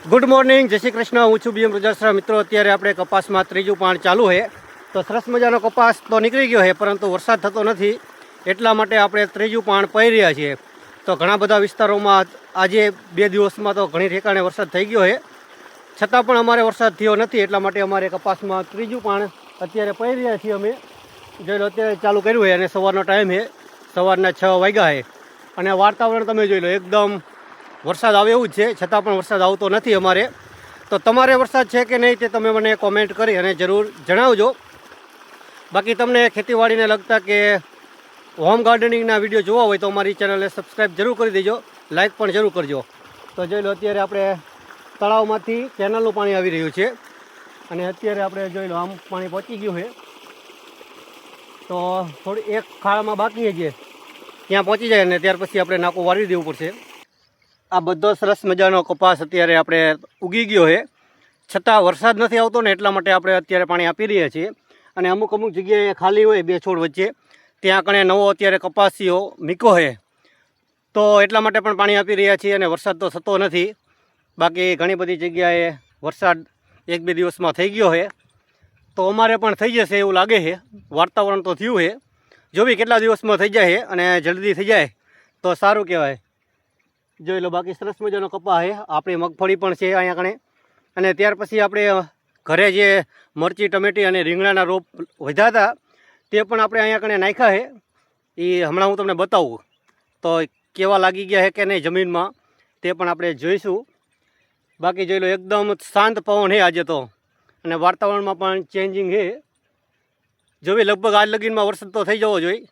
Good morning, જય શ્રી કૃષ્ણ. હું છું બીએમ રજાસરા. મિત્રો, અત્યારે આપણે કપાસમાં ત્રીજું પાણ ચાલુ છે. તો સરસ મજાનો કપાસ તો નીકળી ગયો છે, પરંતુ વરસાદ થતો નથી. એટલા માટે આપણે ત્રીજું પાણ પાઈ રહ્યા છીએ. તો ઘણા બધા વિસ્તારોમાં આજે 2 દિવસમાં તો ઘણી ઠેકાણે વરસાદ થઈ ગયો છે, છતાં પણ અમારે વરસાદ થયો નથી. એટલા માટે અમારે કપાસમાં ત્રીજું પાણ અત્યારે પાઈ રહ્યા છીએ અમે. જોઈ લો, અત્યારે ચાલુ કર્યું છે અને સવારનો ટાઈમ છે, સવારના 6 વાગ્યા છે. અને વાતાવરણ તમે જોઈ લો, એકદમ વરસાદ આવે એવું જ છે, છતાં પણ વરસાદ આવતો નથી અમારે. તો તમારે વરસાદ છે કે નહીં તે તમે મને કોમેન્ટ કરી અને જરૂર જણાવજો. બાકી તમને ખેતીવાડીને લગતા કે હોમ ગાર્ડનિંગના વિડીયો જોવા હોય તો અમારી ચેનલને સબસ્ક્રાઈબ જરૂર કરી દેજો, લાઇક પણ જરૂર કરજો. તો જોઈ લો, અત્યારે આપણે તળાવમાંથી કેનાલનું પાણી આવી રહ્યું છે અને અત્યારે આપણે જોઈ લો, આમ પાણી પહોંચી ગયું છે. તો થોડી એક ખાડામાં બાકી છે, ત્યાં પહોંચી જાય અને ત્યાર પછી આપણે નાકું વાળી દેવું પડશે. આ બધો સરસ મજાનો કપાસ અત્યારે આપણે ઉગી ગયો છે, છતાં વરસાદ નથી આવતો ને, એટલા માટે આપણે અત્યારે પાણી આપી રહ્યા છીએ. અને અમુક જગ્યાએ ખાલી હોય 2 છોડ વચ્ચે, ત્યાં કણે નવો અત્યારે કપાસીઓ મીકો છે, તો એટલા માટે પણ પાણી આપી રહ્યા છીએ. અને વરસાદ તો થતો નથી. બાકી ઘણી બધી જગ્યાએ વરસાદ 1-2 દિવસમાં થઈ ગયો છે, તો અમારે પણ થઈ જશે એવું લાગે છે. વાતાવરણ તો થયું છે, જો બી કેટલા દિવસમાં થઈ જાય છે અને જલ્દી થઈ જાય તો સારું કહેવાય. જોઈ લો, બાકી સરસ મજાનો કપા છે. આપણી મગફળી પણ છે અહીંયા કણે. અને ત્યાર પછી આપણે ઘરે જે મરચી, ટમેટી અને રીંગણાના રોપ વધ્યા હતા તે પણ આપણે અહીંયા કણે નાખ્યા છે. એ હમણાં હું તમને બતાવું તો કેવા લાગી ગયા છે કે નહીં જમીનમાં, તે પણ આપણે જોઈશું. બાકી જોઈ લો, એકદમ શાંત પવન છે આજે તો, અને વાતાવરણમાં પણ ચેન્જિંગ છે. જો બી લગભગ આજ લગીનમાં વરસાદ તો થઈ જવો જોઈએ.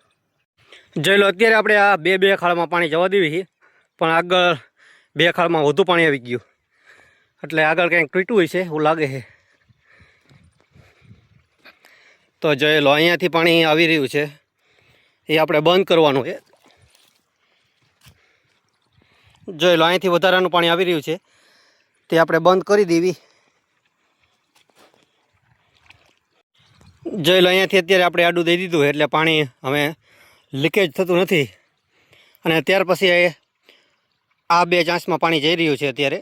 જોઈ લો, અત્યારે આપણે આ બે ખાડામાં પાણી જવા દેવી છે, પણ આગળ 2 ખાળમાં વધુ પાણી આવી ગયું, એટલે આગળ કંઈક તૂટ્યું હોય છે એવું લાગે છે. તો જોઈ લો, અહીંયાથી પાણી આવી રહ્યું છે, એ આપણે બંધ કરવાનું છે. જોઈ લો, અહીંથી વધારાનું પાણી આવી રહ્યું છે, તે આપણે બંધ કરી દેવી. જોઈ લો, અહીંયાથી અત્યારે આપણે આડું દઈ દીધું એટલે પાણી હવે લીકેજ થતું નથી. અને ત્યાર પછી આ 2 ચાંચમાં પાણી જઈ રહ્યું છે અત્યારે.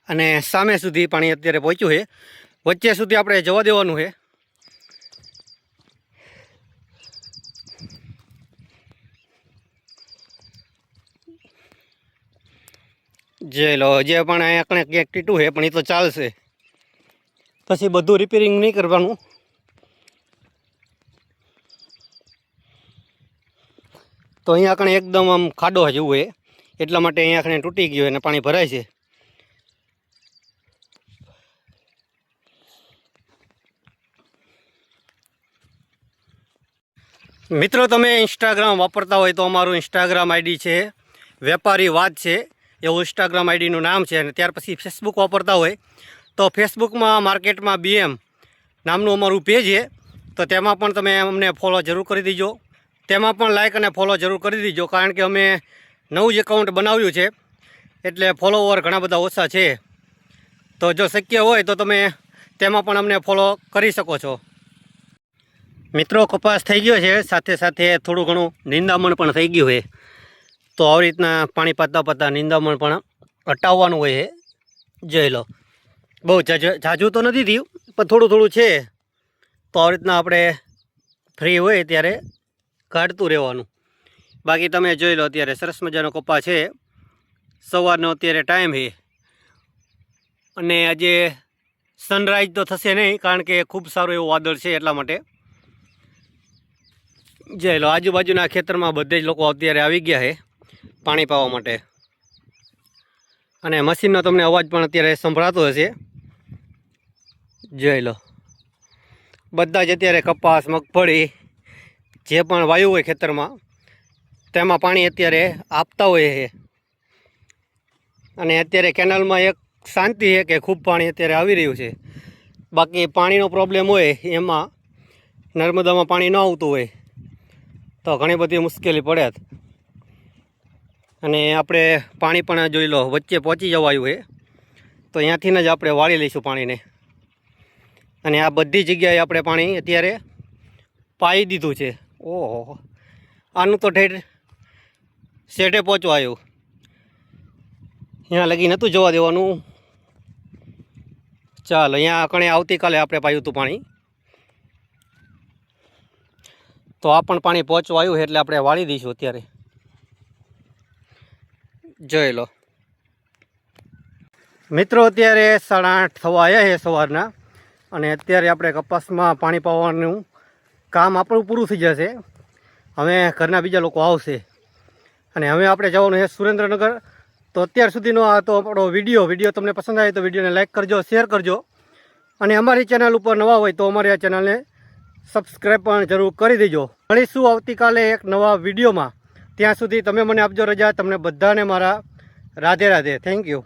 અને સામે સુધી પાણી અત્યારે પહોંચ્યું છે, વચ્ચે સુધી આપણે જવા દેવાનું છે. જોઈ લો, જે પણ અહીંયા કણે ક્યાંક ટીટું છે, પણ એ તો ચાલશે, પછી બધું રિપેરિંગ નહીં કરવાનું. તો અહીંયા કણે એકદમ આમ ખાડો જેવું હોય, એટલા માટે અહીંયા કણે તૂટી ગયો અને પાણી ભરાય છે. મિત્રો, તમે ઇન્સ્ટાગ્રામ વાપરતા હોય તો અમારું ઇન્સ્ટાગ્રામ આઈડી છે વેપારી વાત છે, એવું ઇન્સ્ટાગ્રામ આઈડીનું નામ છે. અને ત્યાર પછી ફેસબુક વાપરતા હોય તો ફેસબુકમાં માર્કેટમાં બીએમ નામનું અમારું પેજ છે, તો તેમાં પણ તમે અમને ફોલો જરૂર કરી દીજો. તેમાં પણ લાઇક અને ફોલો જરૂર કરી દીજો, કારણ કે અમે નવું જ એકાઉન્ટ બનાવ્યું છે, એટલે ફોલોવર ઘણા બધા ઓછા છે. તો જો શક્ય હોય તો તમે તેમાં પણ અમને ફોલો કરી શકો છો. મિત્રો, કપાસ થઈ ગયો છે, સાથે સાથે થોડું ઘણું નિંદામણ પણ થઈ ગયું છે. તો આવી રીતના પાણી પાતા નિંદામણ પણ હટાવવાનું હોય છે. જોઈ લો, બહુ ઝાઝું તો નથી થયું, પણ થોડું છે. તો આવી રીતના આપણે ફ્રી હોય ત્યારે કાઢતું રહેવાનું. બાકી તમે જોઈ લો, અત્યારે સરસ મજાનો કપા છે. સવારનો અત્યારે ટાઈમ છે, અને આજે સનરાઈઝ તો થશે નહીં, કારણ કે ખૂબ સારું એવું વાદળ છે, એટલા માટે. જોઈ લો, આજુબાજુના ખેતરમાં બધે જ લોકો અત્યારે આવી ગયા છે પાણી પાવા માટે. અને મશીનનો તમને અવાજ પણ અત્યારે સંભળાતો હશે. જોઈ લો, બધા જ અત્યારે કપાસ, મગફળી જે પણ વાયુ હોય ખેતરમાં, તેમાં પાણી અત્યારે આપતા હોય છે. અને અત્યારે કેનાલમાં એક શાંતિ છે કે ખૂબ પાણી અત્યારે આવી રહ્યું છે. બાકી પાણીનો પ્રોબ્લેમ હોય, એમાં નર્મદામાં પાણી ન આવતું હોય તો ઘણી બધી મુશ્કેલી પડે. અને આપણે પાણી પણ જોઈ લો, વચ્ચે પહોંચી જવાયું છે, તો અહીંયાથી જ આપણે વાળી લઈશું પાણીને. અને આ બધી જગ્યાએ આપણે પાણી અત્યારે પાઈ દીધું છે. ઓહો, આનું તો ઠેઠ શેઢે પહોંચવા આવ્યું. અહીંયા લગી નહોતું જવા દેવાનું. ચાલ અહીંયા કણે આવતીકાલે આપણે પાયું હતું પાણી, તો આ પણ પાણી પહોંચવા આવ્યું છે એટલે આપણે વાળી દઈશું અત્યારે. જોઈ લો મિત્રો, અત્યારે 8:30 થવા આવ્યા છે સવારના, અને અત્યારે આપણે કપાસમાં પાણી પાવાનું કામ આપણું પૂરું થઈ જશે. હવે ઘરના બીજા લોકો આવશે અને હવે આપણે જવાનું છે સુરેન્દ્રનગર. તો અત્યાર સુધીનો આ તો આપણો વિડીયો તમને પસંદ આવે તો વિડીયોને લાઇક કરજો, શેર કરજો, અને અમારી ચેનલ ઉપર નવા હોય તો અમારી આ ચેનલને સબસ્ક્રાઈબ પણ જરૂર કરી દેજો. મળીશું આવતીકાલે એક નવા વિડીયોમાં. ત્યાં સુધી તમે મને આપજો રજા. તમને બધાને મારા રાધે રાધે. Thank you.